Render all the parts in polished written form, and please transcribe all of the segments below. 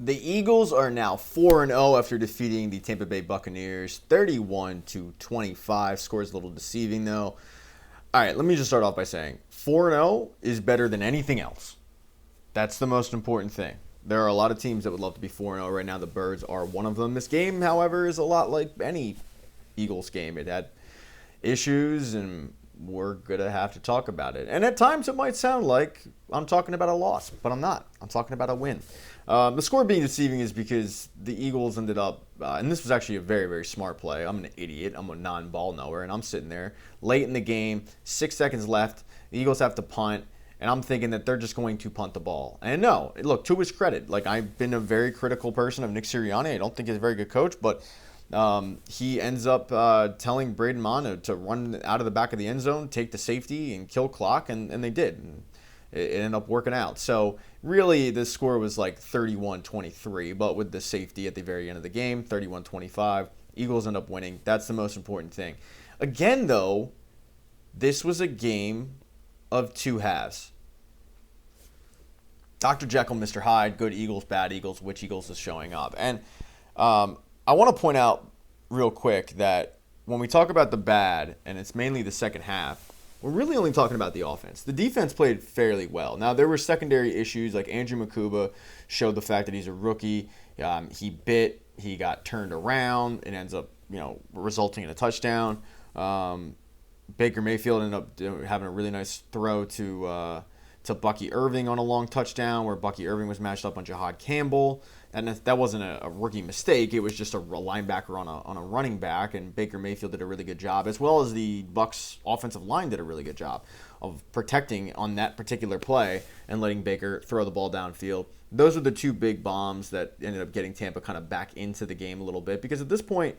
The Eagles are now 4-0 after defeating the Tampa Bay Buccaneers 31-25. Score's a little deceiving though. All right, let me just start off by saying 4-0 is better than anything else. That's the most important thing. There are a lot of teams that would love to be 4-0 right now. The Birds are one of them. This game, however, is a lot like any Eagles game. It had issues, and we're going to have to talk about it. And at times it might sound like I'm talking about a loss, but I'm not. I'm talking about a win. The score being deceiving is because the Eagles ended up, and this was actually a very, very smart play. I'm an idiot. I'm a non-ball knower, and I'm sitting there late in the game, 6 seconds left. The Eagles have to punt, and I'm thinking that they're just going to punt the ball. And no, look, to his credit, like I've been a very critical person of Nick Sirianni. I don't think he's a very good coach, but he ends up telling Braden Mano to run out of the back of the end zone, take the safety, and kill clock, and they did. And it ended up working out. So really, the score was like 31-23, but with the safety at the very end of the game, 31-25. Eagles end up winning. That's the most important thing. Again, though, this was a game of two halves. Dr. Jekyll, Mr. Hyde, good Eagles, bad Eagles, which Eagles is showing up. And I want to point out real quick that when we talk about the bad, and it's mainly the second half, we're really only talking about the offense. The defense played fairly well. Now, there were secondary issues, like Andrew Makuba showed the fact that he's a rookie. He bit, he got turned around, and ends up, resulting in a touchdown. Baker Mayfield ended up having a really nice throw to Bucky Irving on a long touchdown, where Bucky Irving was matched up on Jahad Campbell. And that wasn't a rookie mistake. It was just a linebacker on a running back, and Baker Mayfield did a really good job, as well as the Bucs offensive line did a really good job of protecting on that particular play and letting Baker throw the ball downfield. Those are the two big bombs that ended up getting Tampa kind of back into the game a little bit, because at this point,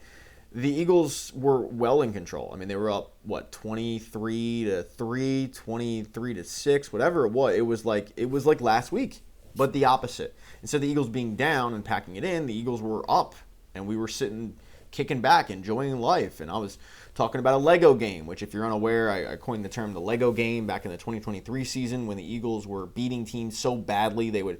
the Eagles were well in control. I mean, they were up, 23-3, 23-6, whatever it was. It was like last week, but the opposite. Instead of the Eagles being down and packing it in, the Eagles were up, and we were sitting, kicking back, enjoying life. And I was talking about a Lego game, which, if you're unaware, I coined the term the Lego game back in the 2023 season, when the Eagles were beating teams so badly they would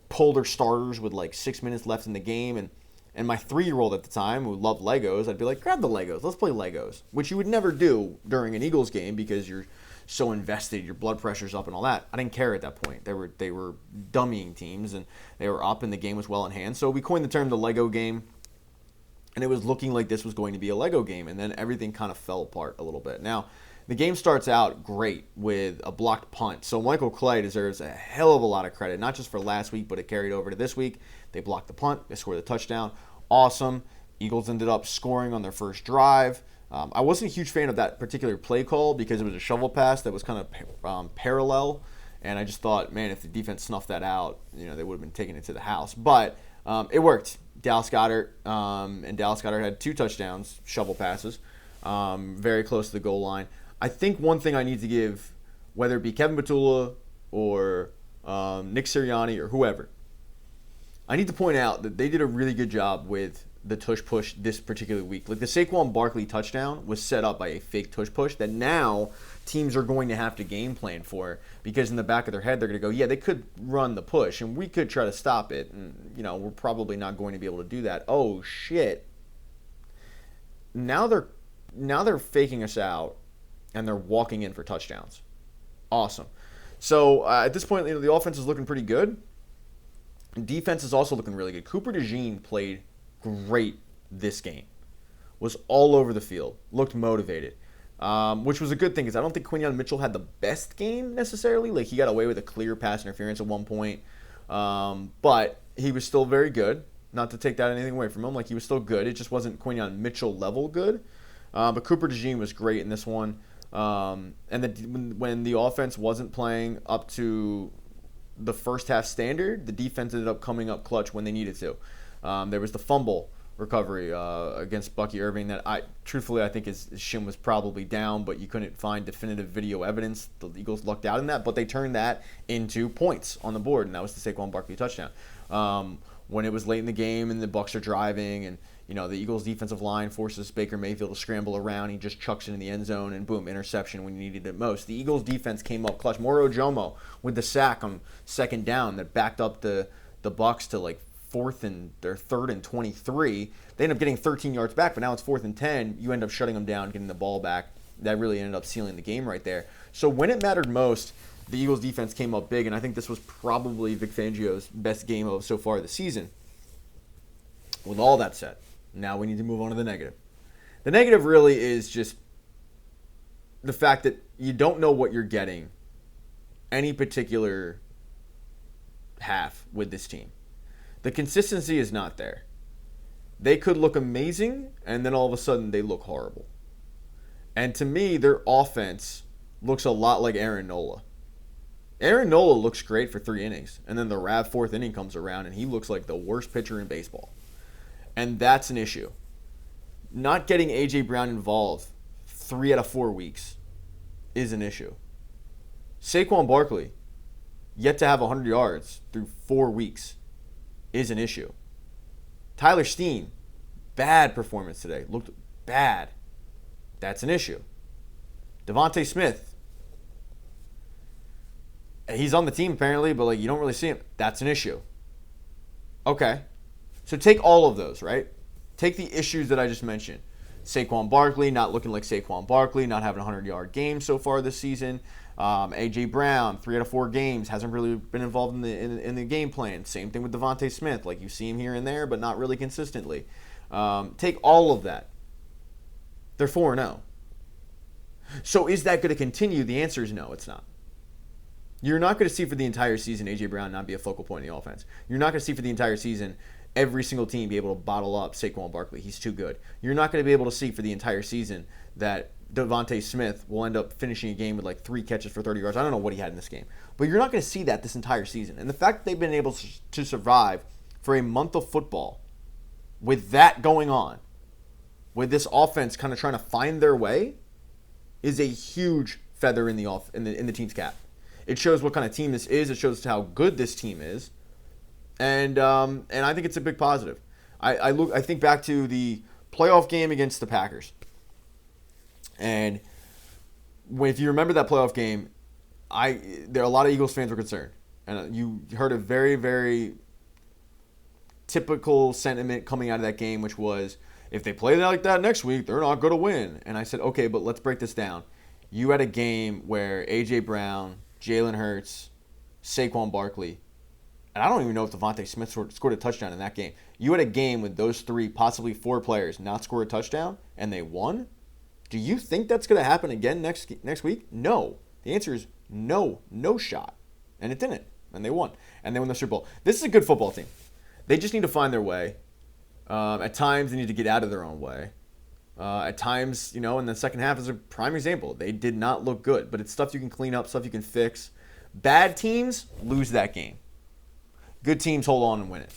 pull their starters with 6 minutes left in the game. And my 3-year-old at the time, who loved Legos, I'd be like, grab the Legos, let's play Legos, which you would never do during an Eagles game because you're so invested, your blood pressure's up and all that. I didn't care at that point. They were dummying teams, and they were up, and the game was well in hand. So we coined the term the Lego game, and it was looking like this was going to be a Lego game, and then everything kind of fell apart a little bit. Now, the game starts out great with a blocked punt. So Michael Clay deserves a hell of a lot of credit, not just for last week, but it carried over to this week. They blocked the punt. They scored the touchdown. Awesome. Eagles ended up scoring on their first drive. I wasn't a huge fan of that particular play call because it was a shovel pass that was kind of parallel, and I just thought, man, if the defense snuffed that out, they would have been taking it to the house. But it worked. Dallas Goedert had 2 touchdowns, shovel passes, very close to the goal line. I think one thing I need to give, whether it be Kevin Batula or Nick Sirianni or whoever, I need to point out that they did a really good job with the tush push this particular week. Like the Saquon Barkley touchdown was set up by a fake tush push that now teams are going to have to game plan for, because in the back of their head they're going to go, yeah, they could run the push and we could try to stop it, and we're probably not going to be able to do that. Oh shit. Now they're faking us out and they're walking in for touchdowns. Awesome. So at this point, the offense is looking pretty good. Defense is also looking really good. Cooper DeJean played great this game. Was all over the field. Looked motivated. Which was a good thing, because I don't think Quinyon Mitchell had the best game necessarily. Like, he got away with a clear pass interference at one point. But he was still very good. Not to take that anything away from him. Like, he was still good. It just wasn't Quinyon Mitchell level good. But Cooper DeJean was great in this one. And when the offense wasn't playing up to the first half standard, the defense ended up coming up clutch when they needed to. There was the fumble recovery against Bucky Irving that I think his shin was probably down, but you couldn't find definitive video evidence. The Eagles lucked out in that, but they turned that into points on the board, and that was the Saquon Barkley touchdown. When it was late in the game and the Bucs are driving, and the Eagles defensive line forces Baker Mayfield to scramble around, he just chucks it in the end zone, and boom, interception when you needed it most. The Eagles defense came up clutch. Moro Jomo with the sack on second down that backed up the Bucs to third and 23. They end up getting 13 yards back, but now it's 4th and 10. You end up shutting them down, getting the ball back. That really ended up sealing the game right there. So when it mattered most, the Eagles defense came up big, and I think this was probably Vic Fangio's best game of so far this season. With all that said, now we need to move on to the negative. The negative really is just the fact that you don't know what you're getting any particular half with this team. The consistency is not there. They could look amazing, and then all of a sudden they look horrible. And to me, their offense looks a lot like Aaron Nola. Aaron Nola looks great for 3 innings, and then the 4th inning comes around, and he looks like the worst pitcher in baseball. And that's an issue. Not getting A.J. Brown involved 3 out of 4 weeks is an issue. Saquon Barkley, yet to have 100 yards through 4 weeks, is an issue. Tyler Steen, bad performance today. Looked bad. That's an issue. Devontae Smith, he's on the team apparently, but you don't really see him. That's an issue. Okay. So take all of those, right? Take the issues that I just mentioned. Saquon Barkley not looking like Saquon Barkley, not having a 100-yard game so far this season. A.J. Brown, 3 out of 4 games, hasn't really been involved in the game plan. Same thing with Devontae Smith. You see him here and there, but not really consistently. Take all of that. They're 4-0. So is that going to continue? The answer is no, it's not. You're not going to see for the entire season A.J. Brown not be a focal point in the offense. You're not going to see for the entire season every single team be able to bottle up Saquon Barkley. He's too good. You're not going to be able to see for the entire season that Devontae Smith will end up finishing a game with 3 catches for 30 yards. I don't know what he had in this game. But you're not going to see that this entire season. And the fact that they've been able to survive for a month of football with that going on, with this offense kind of trying to find their way, is a huge feather in the team's cap. It shows what kind of team this is. It shows how good this team is. And I think it's a big positive. I think back to the playoff game against the Packers. And if you remember that playoff game, there are a lot of Eagles fans were concerned. And you heard a very, very typical sentiment coming out of that game, which was, if they play like that next week, they're not going to win. And I said, okay, but let's break this down. You had a game where A.J. Brown, Jalen Hurts, Saquon Barkley, and I don't even know if Devontae Smith scored a touchdown in that game. You had a game with those 3, possibly 4 players not score a touchdown, and they won? Do you think that's going to happen again next week? No. The answer is no shot. And it didn't. And they won. And they won the Super Bowl. This is a good football team. They just need to find their way. At times, they need to get out of their own way. At times, in the second half is a prime example. They did not look good, but it's stuff you can clean up, stuff you can fix. Bad teams lose that game. Good teams hold on and win it.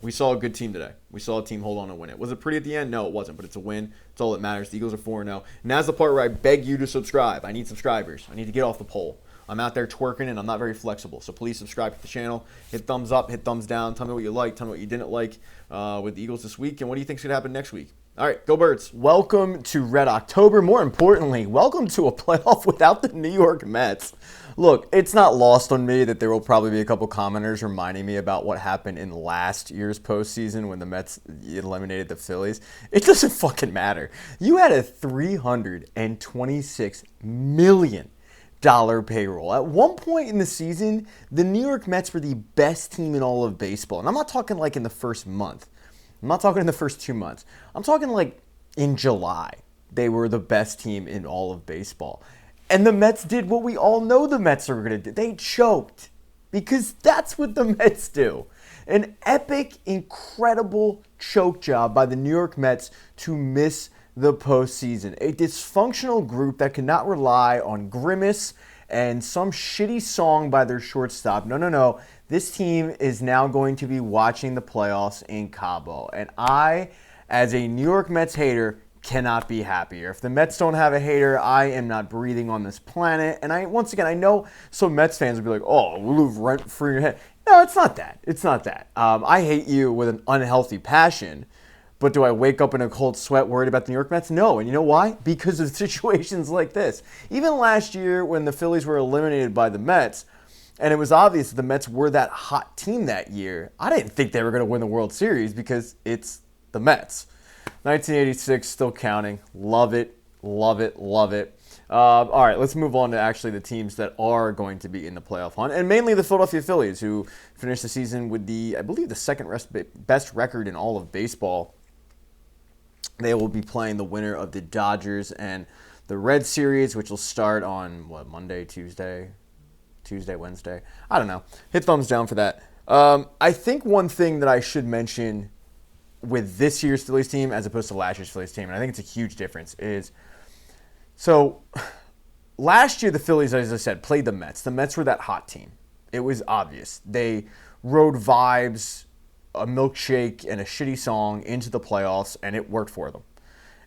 We saw a good team today. We saw a team hold on and win it. Was it pretty at the end? No, it wasn't, but it's a win. It's all that matters. The Eagles are 4-0. And now's the part where I beg you to subscribe. I need subscribers. I need to get off the pole. I'm out there twerking, and I'm not very flexible. So please subscribe to the channel. Hit thumbs up, hit thumbs down. Tell me what you liked. Tell me what you didn't like with the Eagles this week. And what do you think is going to happen next week? All right, go Birds. Welcome to Red October. More importantly, welcome to a playoff without the New York Mets. Look, it's not lost on me that there will probably be a couple commenters reminding me about what happened in last year's postseason when the Mets eliminated the Phillies. It doesn't fucking matter. You had a $326 million payroll. At one point in the season, the New York Mets were the best team in all of baseball. And I'm not talking in the first month. I'm not talking in the first 2 months. I'm talking in July. They were the best team in all of baseball. And the Mets did what we all know the Mets are going to do. They choked. Because that's what the Mets do. An epic, incredible choke job by the New York Mets to miss the postseason. A dysfunctional group that cannot rely on grimace and some shitty song by their shortstop. No. This team is now going to be watching the playoffs in Cabo. And I, as a New York Mets hater, cannot be happier. If the Mets don't have a hater, I am not breathing on this planet. And I know some Mets fans will be like, oh, we'll live rent free in your head. No, it's not that. It's not that. I hate you with an unhealthy passion. But do I wake up in a cold sweat worried about the New York Mets? No. And you know why? Because of situations like this. Even last year when the Phillies were eliminated by the Mets, And it was obvious that the Mets were that hot team that year. I didn't think they were going to win the World Series because it's the Mets. 1986, still counting. Love it, love it, love it. All right, let's move on to actually the teams that are going to be in the playoff hunt, and mainly the Philadelphia Phillies, who finished the season with I believe the second best record in all of baseball. They will be playing the winner of the Dodgers and the Red Series, which will start on, Monday, Tuesday, Wednesday? I don't know. Hit thumbs down for that. I think one thing that I should mention with this year's Phillies team as opposed to last year's Phillies team, and I think it's a huge difference, is so last year the Phillies, as I said, played the Mets. The Mets were that hot team. It was obvious. They rode vibes, a milkshake, and a shitty song into the playoffs, and it worked for them.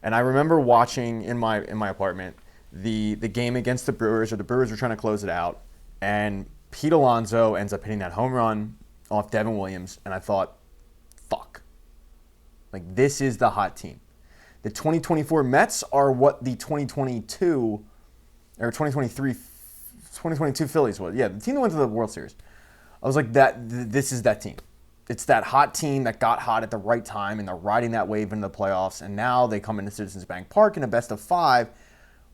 And I remember watching in my apartment the game against the Brewers, or the Brewers were trying to close it out, and Pete Alonso ends up hitting that home run off Devin Williams, and I thought, fuck. Like, this is the hot team. The 2024 Mets are what the 2022 Phillies was. Yeah, the team that went to the World Series. I was like, this is that team. It's that hot team that got hot at the right time, and they're riding that wave into the playoffs, and now they come into Citizens Bank Park in a best of 5,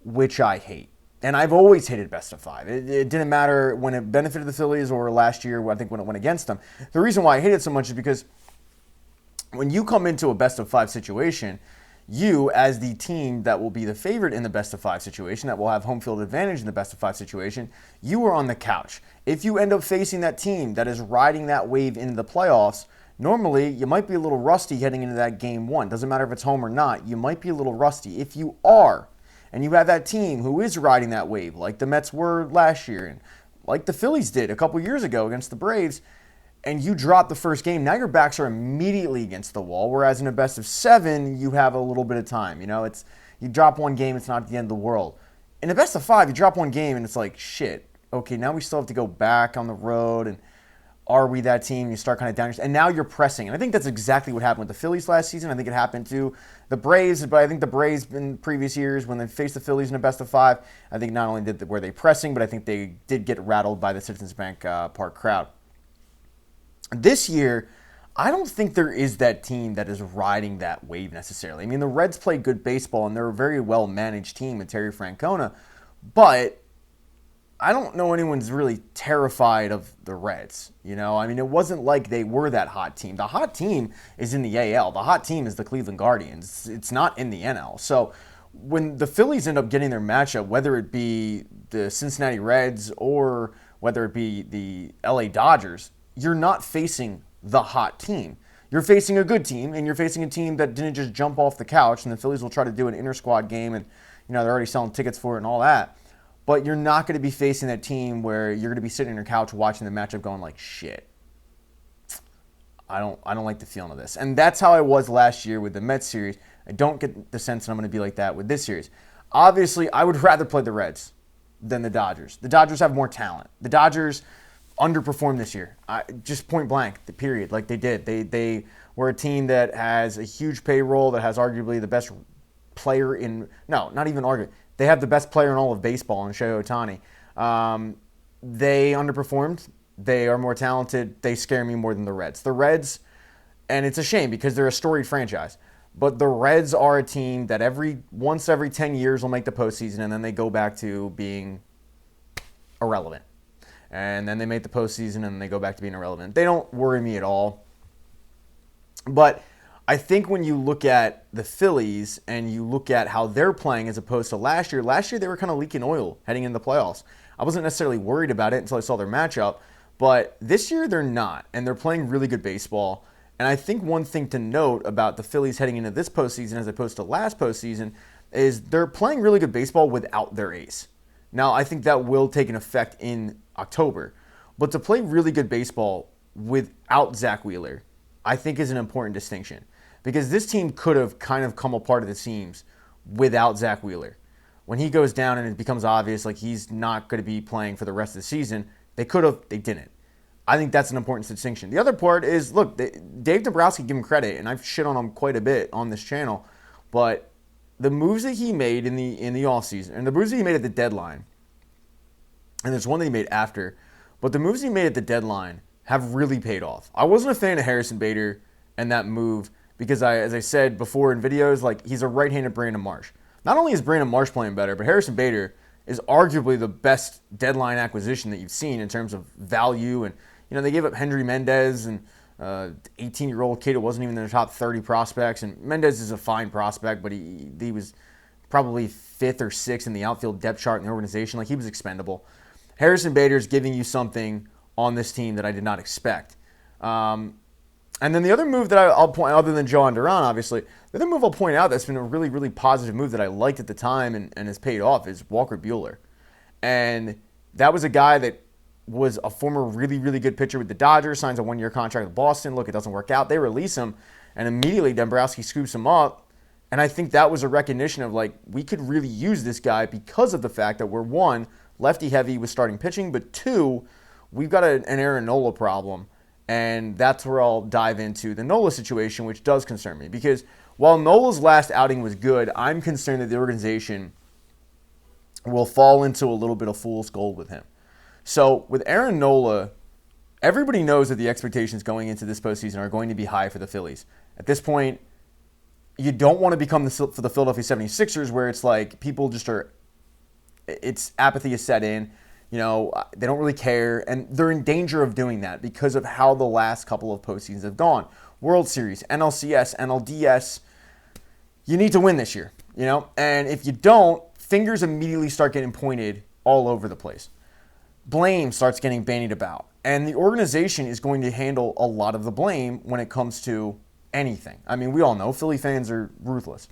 which I hate. And I've always hated best of 5. It didn't matter when it benefited the Phillies or last year, I think when it went against them. The reason why I hate it so much is because when you come into a best of 5 situation, you, as the team that will be the favorite in the best of 5 situation, that will have home field advantage in the best of 5 situation, you are on the couch. If you end up facing that team that is riding that wave into the playoffs, normally you might be a little rusty heading into that game 1. Doesn't matter if it's home or not, you might be a little rusty. If you are, and you have that team who is riding that wave, like the Mets were last year, and like the Phillies did a couple years ago against the Braves, and you drop the first game, now your backs are immediately against the wall, whereas in a best of 7, you have a little bit of time. You drop one game, it's not the end of the world. In a best of 5, you drop one game, and it's like, shit, okay, now we still have to go back on the road, and are we that team? You start kind of down, and now you're pressing. And I think that's exactly what happened with the Phillies last season. I think it happened to the Braves, but I think the Braves in previous years, when they faced the Phillies in a best of 5, I think not only were they pressing, but I think they did get rattled by the Citizens Bank Park crowd. This year, I don't think there is that team that is riding that wave necessarily. I mean, the Reds play good baseball, and they're a very well-managed team with Terry Francona, but I don't know anyone's really terrified of the Reds. I mean, it wasn't like they were that hot team. The hot team is in the AL. The hot team is the Cleveland Guardians. It's not in the NL. So when the Phillies end up getting their matchup, whether it be the Cincinnati Reds or whether it be the LA Dodgers, you're not facing the hot team. You're facing a good team, and you're facing a team that didn't just jump off the couch, and the Phillies will try to do an inter-squad game, and they're already selling tickets for it and all that. But you're not going to be facing that team where you're going to be sitting on your couch watching the matchup going like, shit, I don't like the feeling of this. And that's how I was last year with the Mets series. I don't get the sense that I'm going to be like that with this series. Obviously, I would rather play the Reds than the Dodgers. The Dodgers have more talent. The Dodgers underperformed this year, just point blank, the period, like they did. They were a team that has a huge payroll, that has arguably the best player not even arguably. They have the best player in all of baseball in Shohei Ohtani. They underperformed. They are more talented. They scare me more than the Reds. The Reds, and it's a shame because they're a storied franchise, but the Reds are a team that once every 10 years will make the postseason, and then they go back to being irrelevant. And then they make the postseason, and they go back to being irrelevant. They don't worry me at all. But I think when you look at the Phillies and you look at how they're playing as opposed to last year they were kind of leaking oil heading into the playoffs. I wasn't necessarily worried about it until I saw their matchup. But this year they're not, and they're playing really good baseball. And I think one thing to note about the Phillies heading into this postseason as opposed to last postseason is they're playing really good baseball without their ace. Now, I think that will take an effect in October. But to play really good baseball without Zach Wheeler, I think is an important distinction. Because this team could have kind of come apart at the seams without Zach Wheeler. When he goes down and it becomes obvious like he's not going to be playing for the rest of the season, they could have, they didn't. I think that's an important distinction. The other part is, look, Dave Dombrowski, give him credit, and I've shit on him quite a bit on this channel, but the moves that he made in the offseason, and the moves that he made at the deadline, and there's one that he made after, but the moves he made at the deadline have really paid off. I wasn't a fan of Harrison Bader and that move because, as I said before in videos, like he's a right-handed Brandon Marsh. Not only is Brandon Marsh playing better, but Harrison Bader is arguably the best deadline acquisition that you've seen in terms of value. And, they gave up Hendry Mendez and 18-year-old kid who wasn't even in the top 30 prospects. And Mendez is a fine prospect, but he was probably 5th or 6th in the outfield depth chart in the organization. Like, he was expendable. Harrison Bader is giving you something on this team that I did not expect. And then the other move that I'll point, other than Joan Duran, obviously, the other move I'll point out that's been a really, really positive move that I liked at the time and has paid off is Walker Buehler. And that was a guy that was a former really, really good pitcher with the Dodgers, signs a 1-year contract with Boston. Look, it doesn't work out. They release him, and immediately Dombrowski scoops him up. And I think that was a recognition of, like, we could really use this guy because of the fact that we're, 1, lefty-heavy with starting pitching, but 2, we've got an Aaron Nola problem. And that's where I'll dive into the Nola situation, which does concern me. Because while Nola's last outing was good, I'm concerned that the organization will fall into a little bit of fool's gold with him. So with Aaron Nola, everybody knows that the expectations going into this postseason are going to be high for the Phillies. At this point, you don't want to become for the Philadelphia 76ers where it's like people just are, it's apathy is set in. They don't really care, and they're in danger of doing that because of how the last couple of postseasons have gone. World Series, NLCS, NLDS, you need to win this year, And if you don't, fingers immediately start getting pointed all over the place. Blame starts getting bandied about, and the organization is going to handle a lot of the blame when it comes to anything. I mean, we all know Philly fans are ruthless.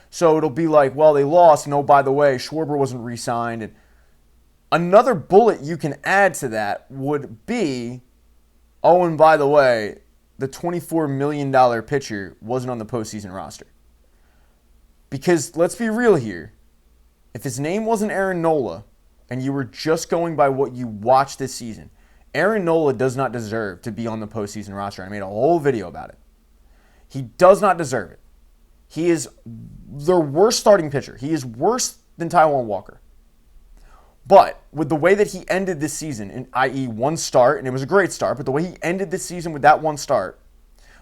So it'll be like, well, they lost, and oh, by the way, Schwarber wasn't re-signed, and another bullet you can add to that would be, oh, and by the way, the $24 million pitcher wasn't on the postseason roster. Because let's be real here. If his name wasn't Aaron Nola and you were just going by what you watched this season, Aaron Nola does not deserve to be on the postseason roster. I made a whole video about it. He does not deserve it. He is their worst starting pitcher. He is worse than Taijuan Walker. But with the way that he ended this season, i.e. one start, and it was a great start, but the way he ended this season with that one start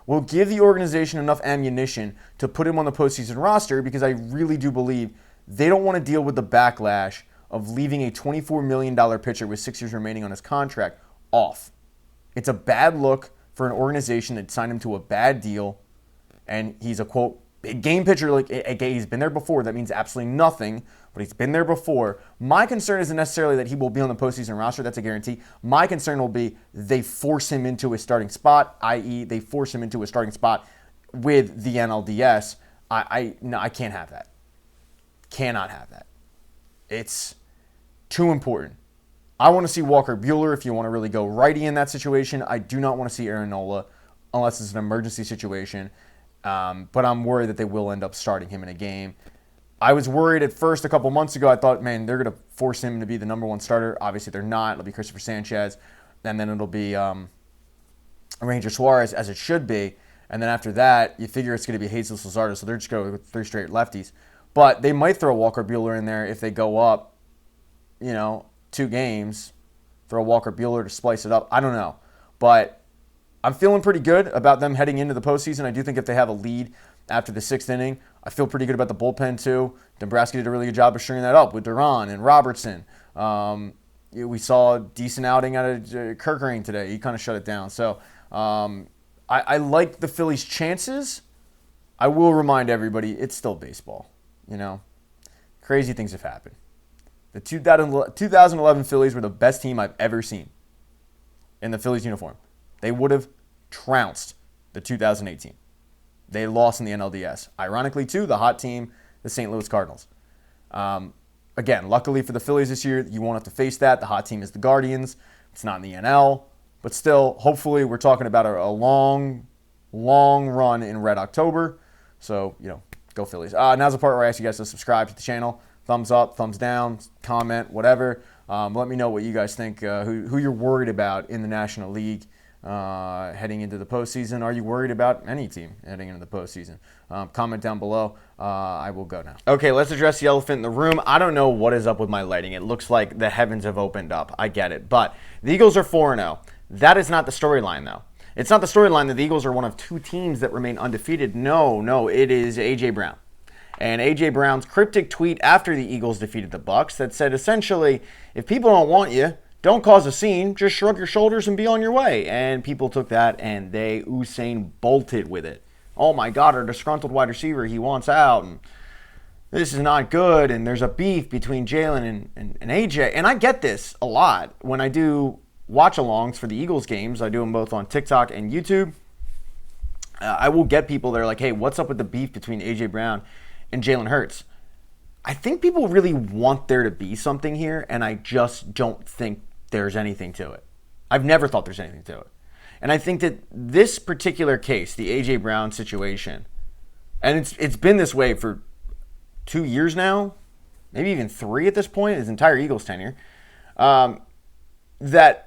will give the organization enough ammunition to put him on the postseason roster because I really do believe they don't want to deal with the backlash of leaving a $24 million pitcher with 6 years remaining on his contract off. It's a bad look for an organization that signed him to a bad deal, and he's a, quote, big game pitcher. Like, he's been there before. That means absolutely nothing, but he's been there before. My concern isn't necessarily that he will be on the postseason roster. That's a guarantee. My concern will be they force him into a starting spot, i.e. they force him into a starting spot with the NLDS. No, I can't have that. Cannot have that. It's too important. I want to see Walker Buehler if you want to really go righty in that situation. I do not want to see Aaron Nola unless it's an emergency situation. But I'm worried that they will end up starting him in a game. I was worried at first a couple months ago. I thought, man, they're going to force him to be the number one starter. Obviously, they're not. It'll be Christopher Sanchez. And then it'll be Ranger Suarez, as it should be. And then after that, you figure it's going to be Jesus Luzardo. So they're just going with 3 straight lefties. But they might throw Walker Buehler in there if they go up, 2 games. Throw Walker Buehler to splice it up. I don't know. But I'm feeling pretty good about them heading into the postseason. I do think if they have a lead after the 6th inning, I feel pretty good about the bullpen too. Dombrowski did a really good job of stringing that up with Duran and Robertson. We saw a decent outing out of Kerkering today. He kind of shut it down. So I like the Phillies' chances. I will remind everybody, it's still baseball. Crazy things have happened. The 2011 Phillies were the best team I've ever seen in the Phillies uniform. They would have trounced the 2018. They lost in the NLDS. Ironically, too, the hot team, the St. Louis Cardinals. Again, luckily for the Phillies this year, you won't have to face that. The hot team is the Guardians. It's not in the NL. But still, hopefully, we're talking about a long, long run in Red October. So, go Phillies. Now's the part where I ask you guys to subscribe to the channel. Thumbs up, thumbs down, comment, whatever. Let me know what you guys think, who you're worried about in the National League. heading into the postseason? Are you worried about any team heading into the postseason? Comment down below. I will go now. Okay, let's address the elephant in the room. I don't know what is up with my lighting. It looks like the heavens have opened up. I get it. But the Eagles are 4-0. That is not the storyline, though. It's not the storyline that the Eagles are one of 2 teams that remain undefeated. No, it is A.J. Brown. And A.J. Brown's cryptic tweet after the Eagles defeated the Bucs that said, essentially, if people don't want you, don't cause a scene, just shrug your shoulders and be on your way. And people took that and they Usain bolted with it. Oh my God, our disgruntled wide receiver, he wants out. And this is not good. And there's a beef between Jalen and AJ. And I get this a lot when I do watch-alongs for the Eagles games. I do them both on TikTok and YouTube. I will get people that are like, hey, what's up with the beef between AJ Brown and Jalen Hurts? I think people really want there to be something here, and I just don't think there's anything to it. I've never thought there's anything to it. And I think that this particular case, the A.J. Brown situation, and it's been this way for 2 years now, maybe even 3 at this point, his entire Eagles tenure, that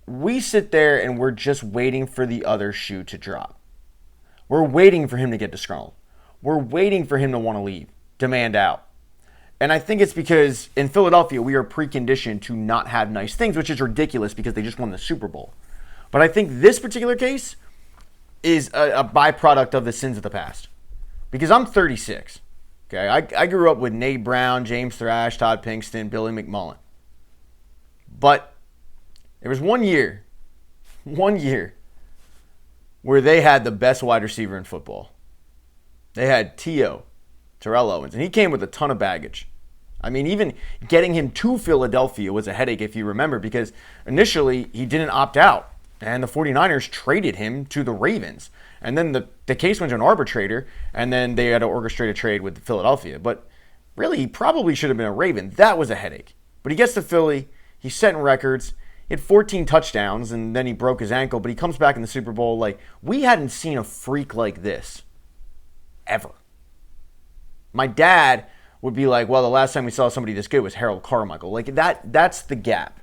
we sit there and we're just waiting for the other shoe to drop. We're waiting for him to get disgruntled. We're waiting for him to want to leave, demand out. And I think it's because in Philadelphia, we are preconditioned to not have nice things, which is ridiculous because they just won the Super Bowl. But I think this particular case is a byproduct of the sins of the past. Because I'm 36. Okay, I grew up with Nate Brown, James Thrash, Todd Pinkston, Billy McMullen. But there was one year where they had the best wide receiver in football. They had T.O., Terrell Owens, and he came with a ton of baggage. I mean, even getting him to Philadelphia was a headache, if you remember, because initially he didn't opt out, and the 49ers traded him to the Ravens. And then the case went to an arbitrator, and then they had to orchestrate a trade with Philadelphia. But really, he probably should have been a Raven. That was a headache. But he gets to Philly, he's setting records. He had 14 touchdowns, and then he broke his ankle, but he comes back in the Super Bowl. Like, we hadn't seen a freak like this ever. My dad would be like, well, the last time we saw somebody this good was Harold Carmichael. Like, that's the gap.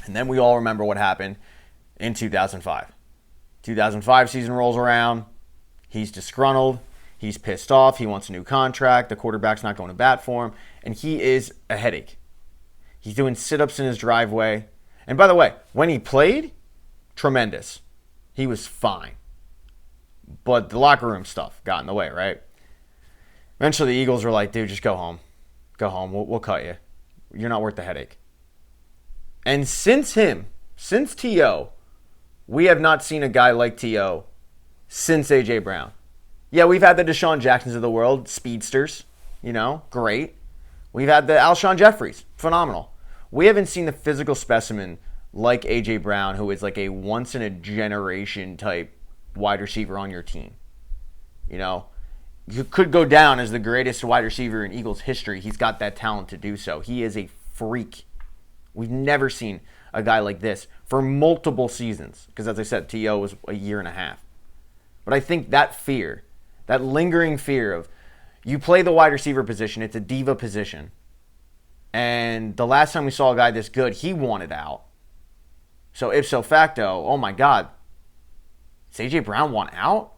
And then we all remember what happened in 2005. 2005 season rolls around. He's disgruntled. He's pissed off. He wants a new contract. The quarterback's not going to bat for him. And he is a headache. He's doing sit-ups in his driveway. And by the way, when he played, tremendous. He was fine. But the locker room stuff got in the way, right? Eventually, the Eagles were like, dude, just go home. Go home. We'll cut you. You're not worth the headache. And since T.O., we have not seen a guy like T.O. since A.J. Brown. Yeah, we've had the Deshaun Jacksons of the world, speedsters, great. We've had the Alshon Jeffries, phenomenal. We haven't seen the physical specimen like A.J. Brown, who is like a once-in-a-generation type wide receiver on your team. You could go down as the greatest wide receiver in Eagles history. He's got that talent to do so. He is a freak. We've never seen a guy like this for multiple seasons. Because as I said, T.O. was a year and a half. But I think that fear, that lingering fear of you play the wide receiver position, it's a diva position. And the last time we saw a guy this good, he wanted out. So ipso facto, oh my God, does A.J. Brown want out?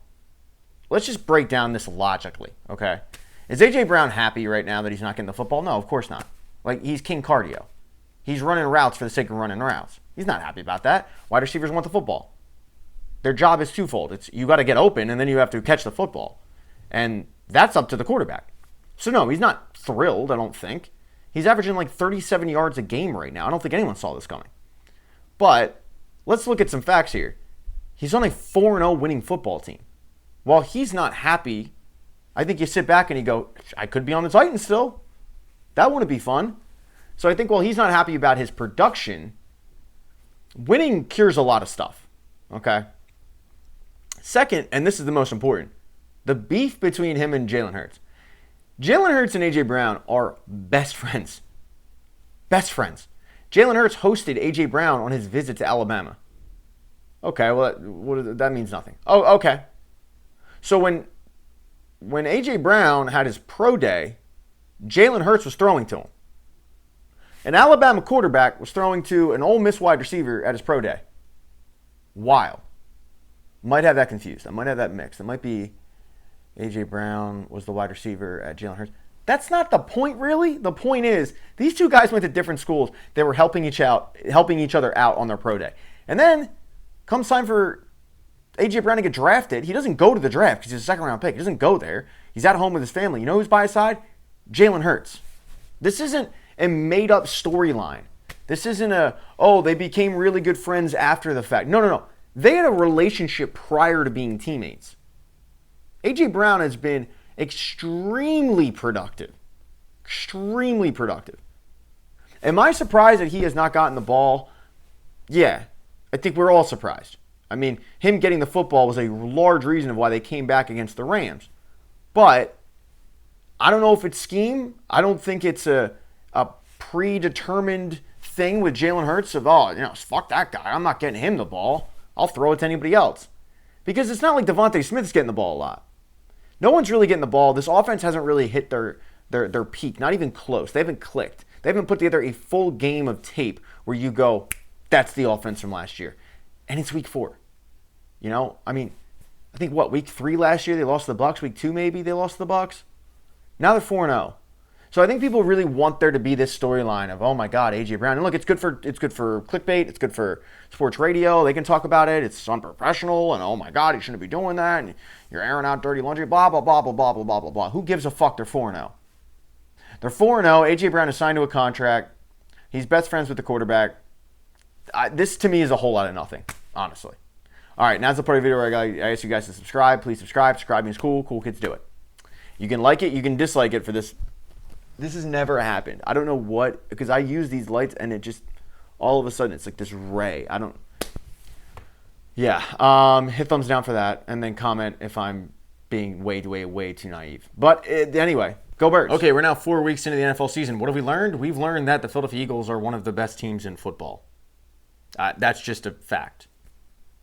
Let's just break down this logically, okay? Is A.J. Brown happy right now that he's not getting the football? No, of course not. Like, he's king cardio. He's running routes for the sake of running routes. He's not happy about that. Wide receivers want the football. Their job is twofold. It's you got to get open, and then you have to catch the football. And that's up to the quarterback. So, no, he's not thrilled, I don't think. He's averaging like 37 yards a game right now. I don't think anyone saw this coming. But let's look at some facts here. He's on a 4-0 winning football team. While he's not happy, I think you sit back and you go, I could be on the Titans still. That wouldn't be fun. So I think while he's not happy about his production, winning cures a lot of stuff. Okay? Second, and this is the most important, the beef between him and Jalen Hurts. Jalen Hurts and A.J. Brown are best friends. Best friends. Jalen Hurts hosted A.J. Brown on his visit to Alabama. Okay, well, that means nothing. Oh, okay. So when A.J. Brown had his pro day, Jalen Hurts was throwing to him. An Alabama quarterback was throwing to an Ole Miss wide receiver at his pro day. Wild. Might have that confused. I might have that mixed. It might be A.J. Brown was the wide receiver at Jalen Hurts. That's not the point, really. The point is, these two guys went to different schools. They were helping each other out on their pro day. And then, comes time for A.J. Brown to get drafted. He doesn't go to the draft because he's a second-round pick. He doesn't go there. He's at home with his family. You know who's by his side? Jalen Hurts. This isn't a made-up storyline. This isn't they became really good friends after the fact. No. They had a relationship prior to being teammates. A.J. Brown has been extremely productive. Extremely productive. Am I surprised that he has not gotten the ball? Yeah, I think we're all surprised. I mean, him getting the football was a large reason of why they came back against the Rams. But I don't know if it's scheme. I don't think it's a predetermined thing with Jalen Hurts of, fuck that guy. I'm not getting him the ball. I'll throw it to anybody else. Because it's not like Devontae Smith's getting the ball a lot. No one's really getting the ball. This offense hasn't really hit their peak, not even close. They haven't clicked. They haven't put together a full game of tape where you go, that's the offense from last year. And it's week 4. I think week 3 last year they lost to the Bucs. Week 2 maybe they lost to the Bucs. Now they're 4-0. So I think people really want there to be this storyline of, oh my God, A.J. Brown. And look, it's good for clickbait. It's good for sports radio. They can talk about it. It's unprofessional. And oh my God, you shouldn't be doing that. And you're airing out dirty laundry. Blah, blah, blah, blah, blah, blah, blah, blah, blah. Who gives a fuck? They're 4-0. They're 4-0. A.J. Brown is signed to a contract. He's best friends with the quarterback. This to me is a whole lot of nothing, honestly. All right, now's the part of the video where I ask you guys to subscribe. Please subscribe. Subscribing is cool. Cool kids do it. You can like it. You can dislike it for this. This has never happened. I don't know what, because I use these lights and it just, all of a sudden, it's like this ray. Hit thumbs down for that and then comment if I'm being way too naive. But anyway, go Birds. Okay, we're now 4 weeks into the NFL season. What have we learned? We've learned that the Philadelphia Eagles are one of the best teams in football. That's just a fact.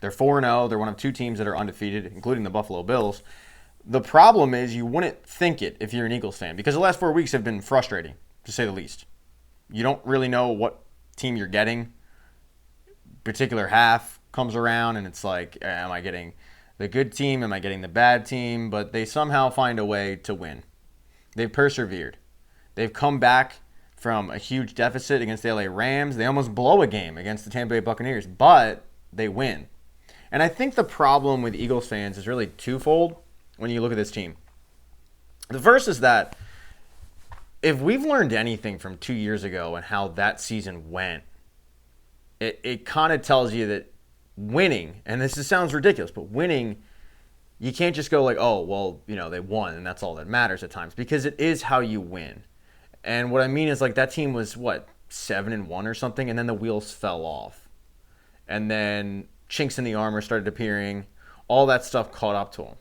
They're 4-0. They're one of 2 teams that are undefeated, including the Buffalo Bills. The problem is you wouldn't think it if you're an Eagles fan because the last 4 weeks have been frustrating, to say the least. You don't really know what team you're getting. Particular half comes around and it's like, am I getting the good team? Am I getting the bad team? But they somehow find a way to win. They've persevered. They've come back from a huge deficit against the LA Rams. They almost blow a game against the Tampa Bay Buccaneers, but they win. And I think the problem with Eagles fans is really twofold when you look at this team. The first is that if we've learned anything from 2 years ago and how that season went, it kind of tells you that winning, and this sounds ridiculous, but winning, you can't just go like, they won and that's all that matters at times, because it is how you win. And what I mean is like that team was 7-1 or something, and then the wheels fell off. And then chinks in the armor started appearing. All that stuff caught up to them.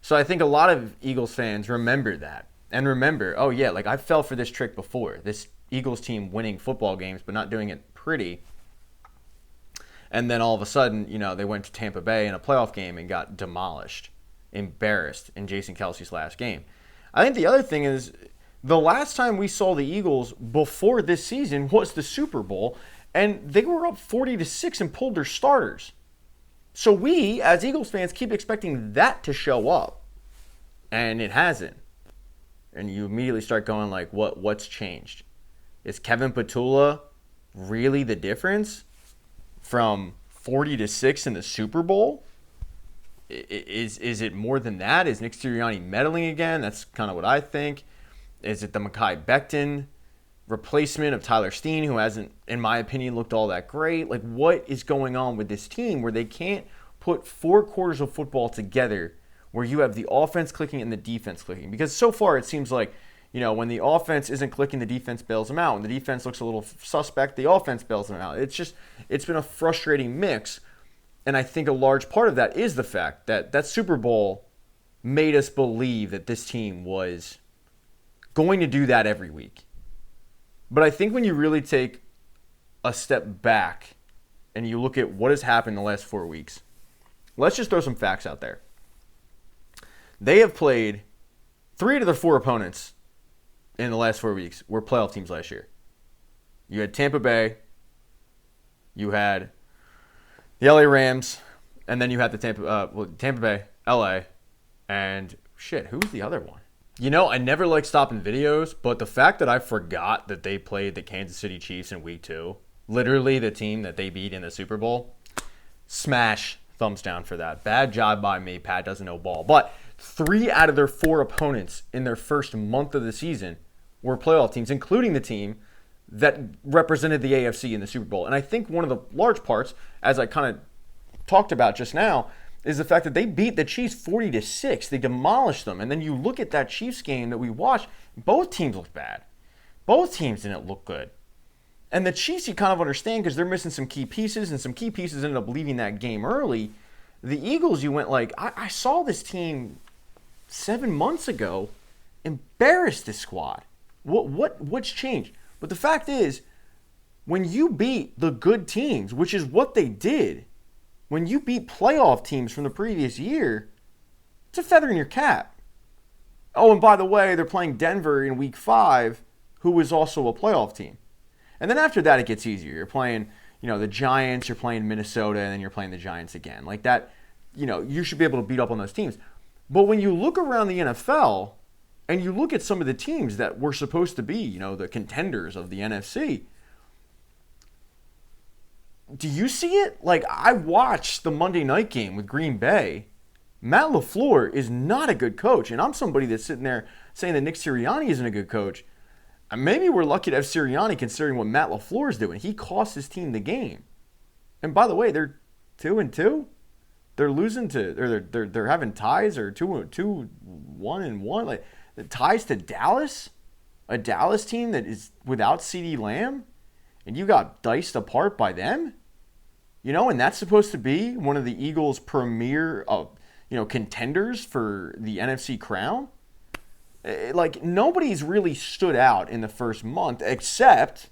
So I think a lot of Eagles fans remember that. And remember, I fell for this trick before. This Eagles team winning football games but not doing it pretty. And then all of a sudden, they went to Tampa Bay in a playoff game and got demolished, embarrassed in Jason Kelce's last game. I think the other thing is the last time we saw the Eagles before this season was the Super Bowl, and they were up 40-6 and pulled their starters. So we, as Eagles fans, keep expecting that to show up, and it hasn't. And you immediately start going like, what's changed? Is Kevin Patula really the difference from 40-6 in the Super Bowl? Is it more than that? Is Nick Sirianni meddling again? That's kind of what I think. Is it the Mekhi Becton replacement of Tyler Steen, who hasn't, in my opinion, looked all that great? Like, what is going on with this team where they can't put 4 quarters of football together where you have the offense clicking and the defense clicking? Because so far it seems like, when the offense isn't clicking, the defense bails them out. When the defense looks a little suspect, the offense bails them out. It's been a frustrating mix. And I think a large part of that is the fact that that Super Bowl made us believe that this team was going to do that every week. But I think when you really take a step back and you look at what has happened in the last 4 weeks, let's just throw some facts out there. They have played 3 out of their 4 opponents in the last 4 weeks were playoff teams last year. You had Tampa Bay. You had the LA Rams, and then you had the Tampa Bay, LA, and shit, who was the other one? I never like stopping videos, but the fact that I forgot that they played the Kansas City Chiefs in week 2, literally the team that they beat in the Super Bowl, smash, thumbs down for that. Bad job by me. Pat doesn't know ball. But 3 out of their 4 opponents in their first month of the season were playoff teams, including the team that represented the AFC in the Super Bowl. And I think one of the large parts, as I kind of talked about just now, is the fact that they beat the Chiefs 40-6. They demolished them. And then you look at that Chiefs game that we watched, both teams looked bad. Both teams didn't look good. And the Chiefs, you kind of understand because they're missing some key pieces, and some key pieces ended up leaving that game early. The Eagles, you went like, I saw this team 7 months ago embarrass this squad. What's changed? But the fact is, when you beat the good teams, which is what they did, when you beat playoff teams from the previous year, it's a feather in your cap. Oh, and by the way, they're playing Denver in week 5, who is also a playoff team. And then after that, it gets easier. You're playing, the Giants, you're playing Minnesota, and then you're playing the Giants again. Like that, you should be able to beat up on those teams. But when you look around the NFL and you look at some of the teams that were supposed to be, the contenders of the NFC, do you see it? Like, I watched the Monday night game with Green Bay. Matt LaFleur is not a good coach, and I'm somebody that's sitting there saying that Nick Sirianni isn't a good coach. Maybe we're lucky to have Sirianni considering what Matt LaFleur is doing. He cost his team the game. And by the way, they're 2-2. They're losing to, or they're having ties, or 2-1-1. Like the ties to Dallas, a Dallas team that is without CeeDee Lamb, and you got diced apart by them. And that's supposed to be one of the Eagles' premier, contenders for the NFC crown. Like, nobody's really stood out in the first month except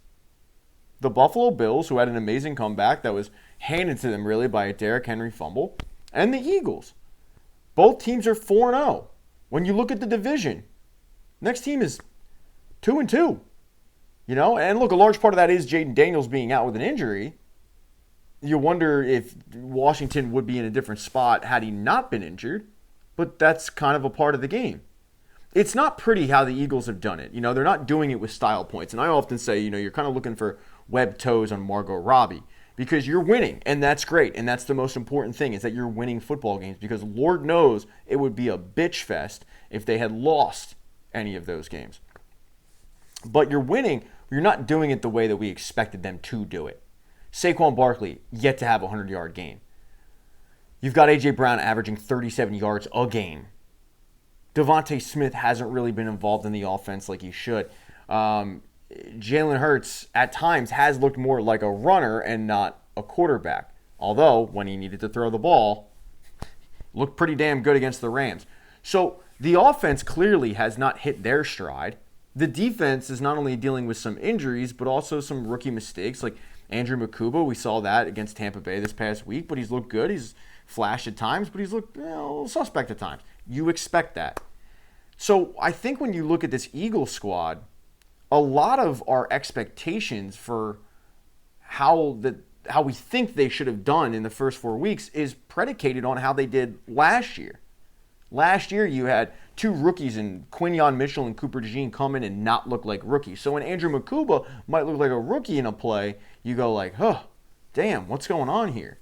the Buffalo Bills, who had an amazing comeback that was handed to them really by a Derrick Henry fumble, and the Eagles. Both teams are 4-0. When you look at the division, next team is 2-2. And look, a large part of that is Jaden Daniels being out with an injury. You wonder if Washington would be in a different spot had he not been injured, but that's kind of a part of the game. It's not pretty how the Eagles have done it. They're not doing it with style points. And I often say, you're kind of looking for webbed toes on Margot Robbie because you're winning, and that's great. And that's the most important thing is that you're winning football games because Lord knows it would be a bitch fest if they had lost any of those games. But you're winning. You're not doing it the way that we expected them to do it. Saquon Barkley, yet to have a 100-yard game. You've got A.J. Brown averaging 37 yards a game. Devontae Smith hasn't really been involved in the offense like he should. Jalen Hurts, at times, has looked more like a runner and not a quarterback. Although, when he needed to throw the ball, looked pretty damn good against the Rams. So, the offense clearly has not hit their stride. The defense is not only dealing with some injuries, but also some rookie mistakes. Like Andrew Makuba, we saw that against Tampa Bay this past week, but he's looked good. He's flashed at times, but he's looked a little suspect at times. You expect that. So I think when you look at this Eagles squad, a lot of our expectations for how we think they should have done in the first 4 weeks is predicated on how they did last year. Last year, you had 2 rookies in Quinyon Mitchell and Cooper DeJean come in and not look like rookies. So when Andrew Makuba might look like a rookie in a play, you go like, damn, what's going on here?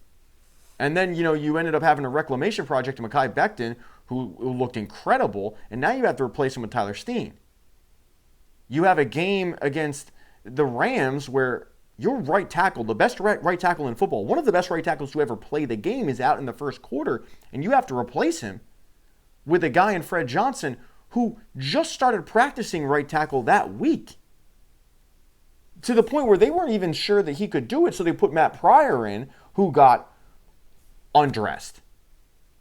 And then, you ended up having a reclamation project to Mekhi Becton, who looked incredible, and now you have to replace him with Tyler Steen. You have a game against the Rams where your right tackle, the best right tackle in football, one of the best right tackles to ever play the game is out in the first quarter, and you have to replace him with a guy in Fred Johnson who just started practicing right tackle that week. To the point where they weren't even sure that he could do it, so they put Matt Pryor in, who got undressed.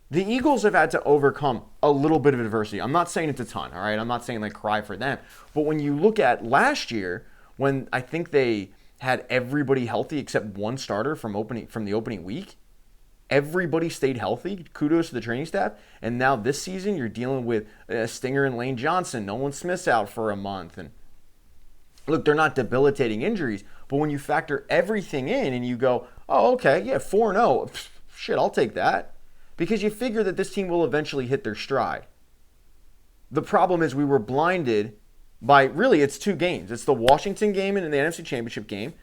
The Eagles have had to overcome a little bit of adversity. I'm not saying it's a ton, all right? I'm not saying cry for them. But when you look at last year, when I think they had everybody healthy except one starter from the opening week, everybody stayed healthy. Kudos to the training staff. And now this season, you're dealing with Stinger and Lane Johnson. Nolan Smith's out for a month. And look, they're not debilitating injuries, But when you factor everything in and you go, oh, okay, yeah, 4-0, shit, I'll take that. Because you figure that this team will eventually hit their stride. The problem is we were blinded by, really, it's 2 games. It's the Washington game and the NFC Championship game,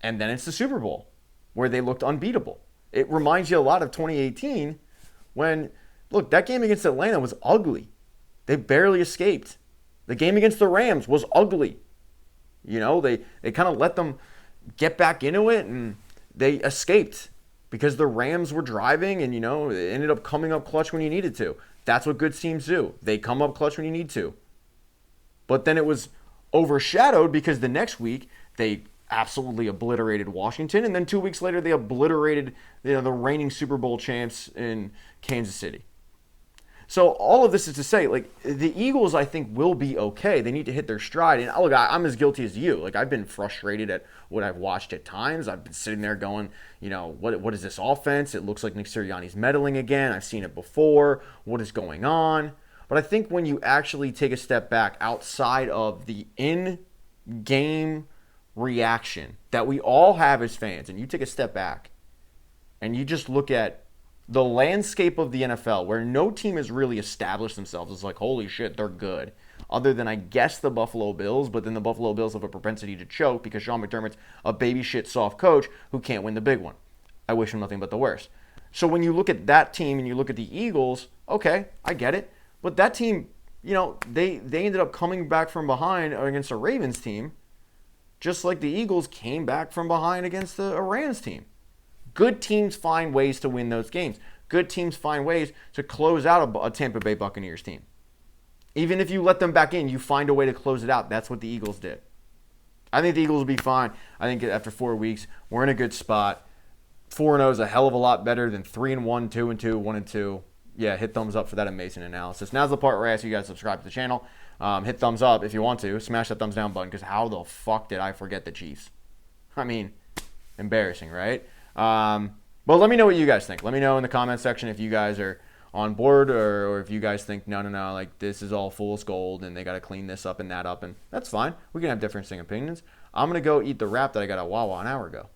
and then it's the Super Bowl, where they looked unbeatable. It reminds you a lot of 2018 when, look, that game against Atlanta was ugly. They barely escaped. The game against the Rams was ugly. You know, they kind of let them get back into it, and they escaped because the Rams were driving, and, you know, it ended up coming up clutch when you needed to. That's what good teams do. They come up clutch when you need to. But then it was overshadowed because the next week they absolutely obliterated Washington, and then 2 weeks later they obliterated, you know, the reigning Super Bowl champs in Kansas City. So all of this is to say, like, the Eagles, I think, will be okay. They need to hit their stride. And look, I'm as guilty as you. Like, I've been frustrated at what I've watched at times. I've been sitting there going, you know, what is this offense? It looks like Nick Sirianni's meddling again. I've seen it before. What is going on? But I think when you actually take a step back outside of the in-game reaction that we all have as fans, and you take a step back and you just look at the landscape of the NFL, where no team has really established themselves as like, holy shit, they're good. Other than, I guess, the Buffalo Bills, but then the Buffalo Bills have a propensity to choke because Sean McDermott's a baby shit soft coach who can't win the big one. I wish him nothing but the worst. So when you look at that team and you look at the Eagles, okay, I get it. But that team, you know, they ended up coming back from behind against a Ravens team, just like the Eagles came back from behind against a Rams team. Good teams find ways to win those games. Good teams find ways to close out a Tampa Bay Buccaneers team. Even if you let them back in, you find a way to close it out. That's what the Eagles did. I think the Eagles will be fine. I think after 4 weeks, we're in a good spot. 4-0 is a hell of a lot better than 3-1, 2-2, 1-2. Yeah, hit thumbs up for that amazing analysis. Now's the part where I ask you guys to subscribe to the channel. Hit thumbs up if you want to. Smash that thumbs down button, because how the fuck did I forget the Chiefs? I mean, embarrassing, right? But let me know what you guys think. Let me know in the comment section if you guys are on board or if you guys think, no, like this is all fool's gold and they got to clean this up and that up. And that's fine. We can have different opinions. I'm going to go eat the wrap that I got at Wawa an hour ago.